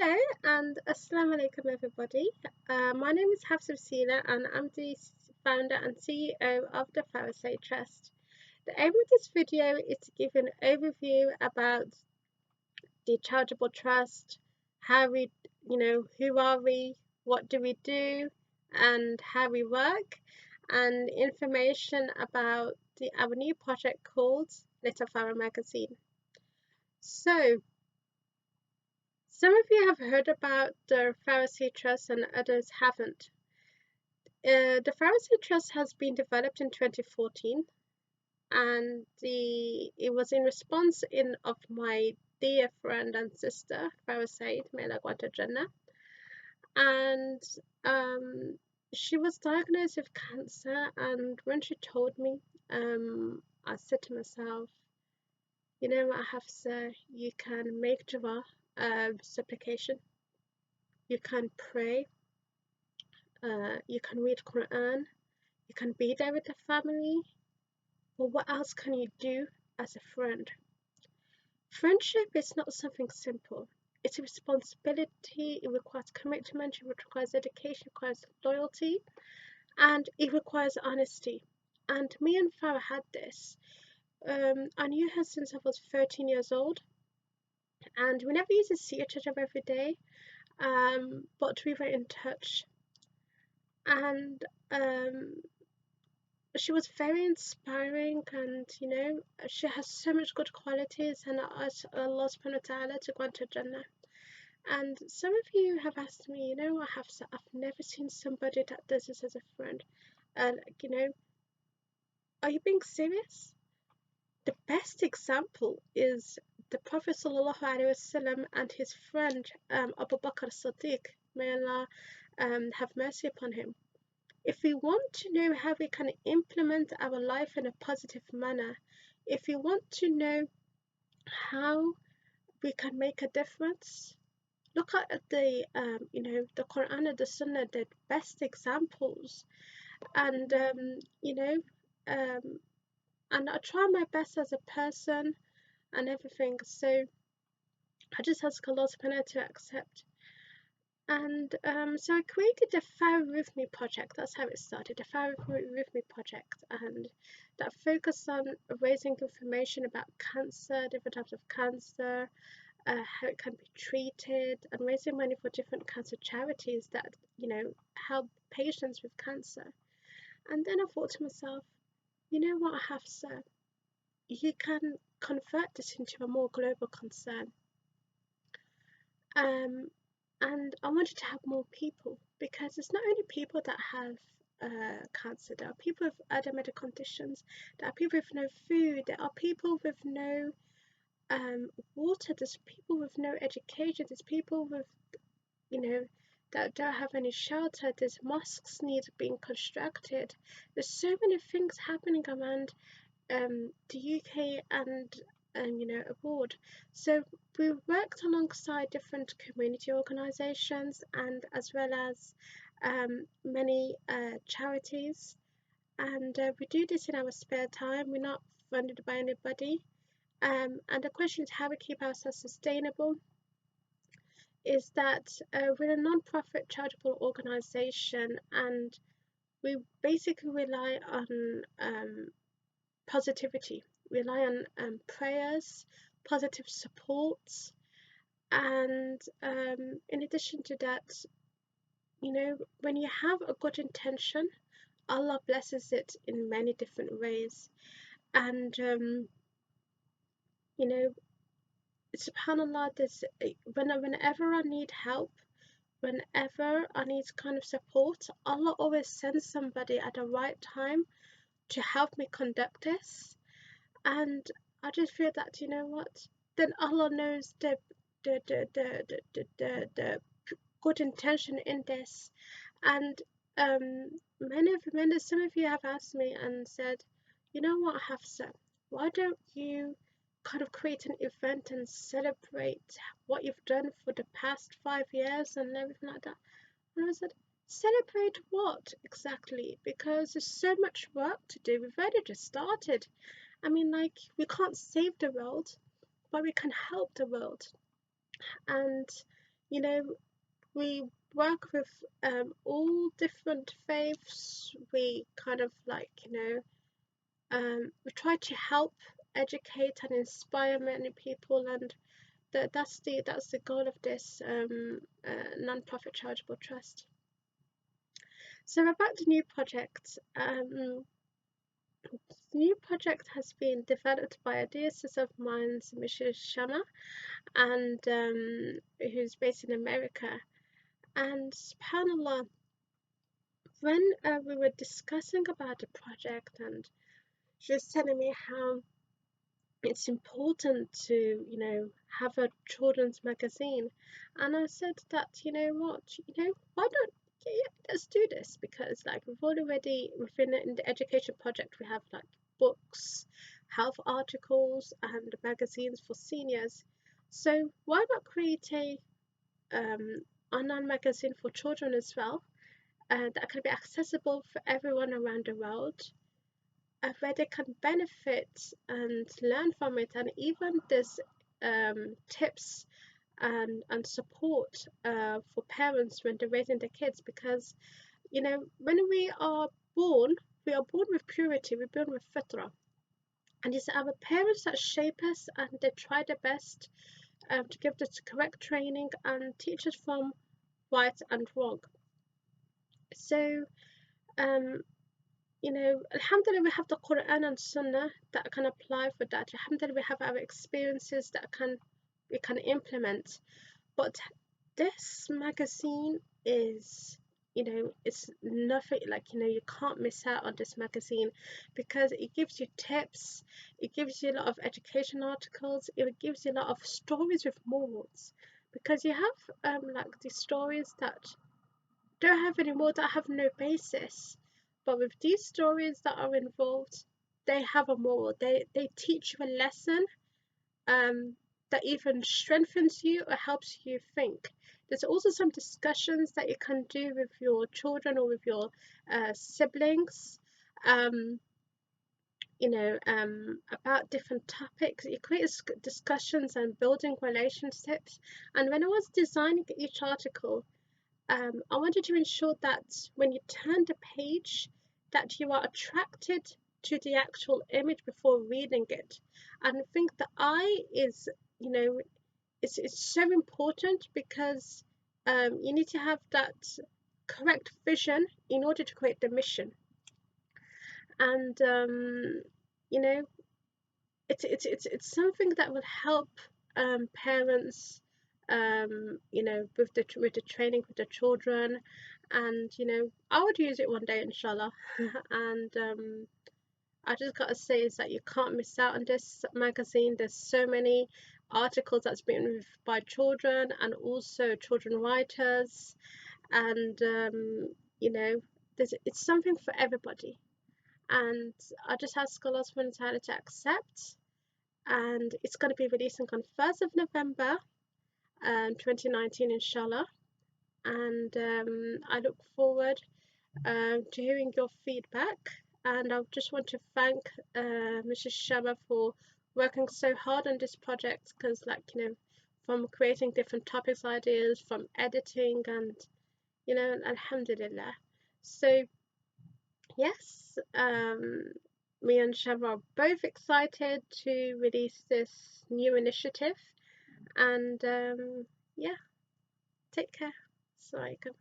Hello and Assalamu alaikum everybody. My name is Hafsa Sina and I'm the founder and CEO of the Farah Saeed Trust. The aim of this video is to give an overview about the charitable trust, how we, who are we, what do we do, and how we work, and information about our new project called Little Farah Magazine. So, some of you have heard about the Farah Saeed Trust and others haven't. The Farah Saeed Trust has been developed in 2014 and it was in response of my dear friend and sister, Farah Saeed, may Allah grant her Jannah. And she was diagnosed with cancer, and when she told me, I said to myself, you know what, Hafsa, you can make dua, supplication, you can pray, you can read Quran, you can be there with the family, but what else can you do as a friend? Friendship is not something simple. It's a responsibility, it requires commitment, it requires dedication, it requires loyalty, and it requires honesty. And me and Farah had this. I knew her since I was 13 years old, and we never used to see each other every day, but we were in touch. And she was very inspiring, and she has so much good qualities, and I ask Allah subhanahu wa ta'ala to grant her Jannah. And some of you have asked me, Hafsa, I've never seen somebody that does this as a friend. And are you being serious? The best example is the Prophet sallallahu alaihi wasallam and his friend Abu Bakr Siddiq, may Allah have mercy upon him. If we want to know how we can implement our life in a positive manner, if we want to know how we can make a difference, look at the Quran and the Sunnah, the best examples, and and I try my best as a person and everything. So I just ask Allah subhanahu wa ta'ala to accept. And so I created the Farah With Me project. That's how it started, the Farah With Me project, and that focused on raising information about cancer, different types of cancer, how it can be treated, and raising money for different cancer charities that help patients with cancer. And then I thought to myself, you know what, Hafsa, you can convert this into a more global concern. And I wanted to have more people, because it's not only people that have cancer, there are people with other medical conditions, there are people with no food, there are people with no water, there's people with no education, there's people with, that don't have any shelter, there's mosques need being constructed, there's so many things happening around the UK and abroad. So we worked alongside different community organisations and as well as many charities, and we do this in our spare time. We're not funded by anybody, and the question is how we keep ourselves sustainable. Is that we're a non-profit charitable organisation, and we basically rely on positivity, rely on prayers, positive supports, and in addition to that, when you have a good intention, Allah blesses it in many different ways. And subhanallah, whenever I need help, whenever I need kind of support, Allah always sends somebody at the right time to help me conduct this. And I just feel that, then Allah knows the good intention in this. And some of you have asked me and said, you know what, Hafsa, why don't you kind of create an event and celebrate what you've done for the past 5 years and everything like that? And I said, celebrate what exactly? Because there's so much work to do. We've already just started. I mean, like, we can't save the world, but we can help the world. And you know, we work with all different faiths. We kind of like, we try to help educate and inspire many people, and that's the goal of this non-profit charitable trust. So about the new project, the new project has been developed by a dear sister of mine, Mrs. Shama, and who's based in America. And subhanallah, when we were discussing about the project, and she was telling me how it's important to, have a children's magazine, and I said that, what, why don't, yeah, let's do this, because like we've already within in the education project we have like books, health articles, and magazines for seniors. So why not create a online magazine for children as well, that can be accessible for everyone around the world, where they can benefit and learn from it, and even there's tips and support for parents when they're raising their kids, because when we are born with purity, we're born with fitra, and it's our parents that shape us, and they try their best to give us correct training and teach us from right and wrong. So um, Alhamdulillah, we have the Quran and Sunnah that can apply for that. Alhamdulillah, we have our experiences that we can implement. But this magazine is, it's nothing like, you can't miss out on this magazine, because it gives you tips, it gives you a lot of education articles, it gives you a lot of stories with morals, because you have like these stories that don't have any more, that have no basis. But with these stories that are involved, they have a moral. They teach you a lesson that even strengthens you or helps you think. There's also some discussions that you can do with your children or with your siblings, um, about different topics. You create discussions and building relationships. And when I was designing each article, I wanted to ensure that when you turn the page, that you are attracted to the actual image before reading it. And I think the eye is, it's so important, because you need to have that correct vision in order to create the mission. And you know, it's something that will help parents, with the training with the children, and I would use it one day, inshallah. And I just gotta say is that you can't miss out on this magazine. There's so many articles that's been written by children and also children writers, and it's something for everybody. And I just ask Allah subhanahu wa ta'ala to accept, and it's going to be releasing on 1st of November 2019, inshallah. And I look forward to hearing your feedback, and I just want to thank Mrs. Shama for working so hard on this project, because from creating different topics ideas, from editing, and alhamdulillah. So yes, me and Shama are both excited to release this new initiative, and yeah, take care. Assalamu alaikum.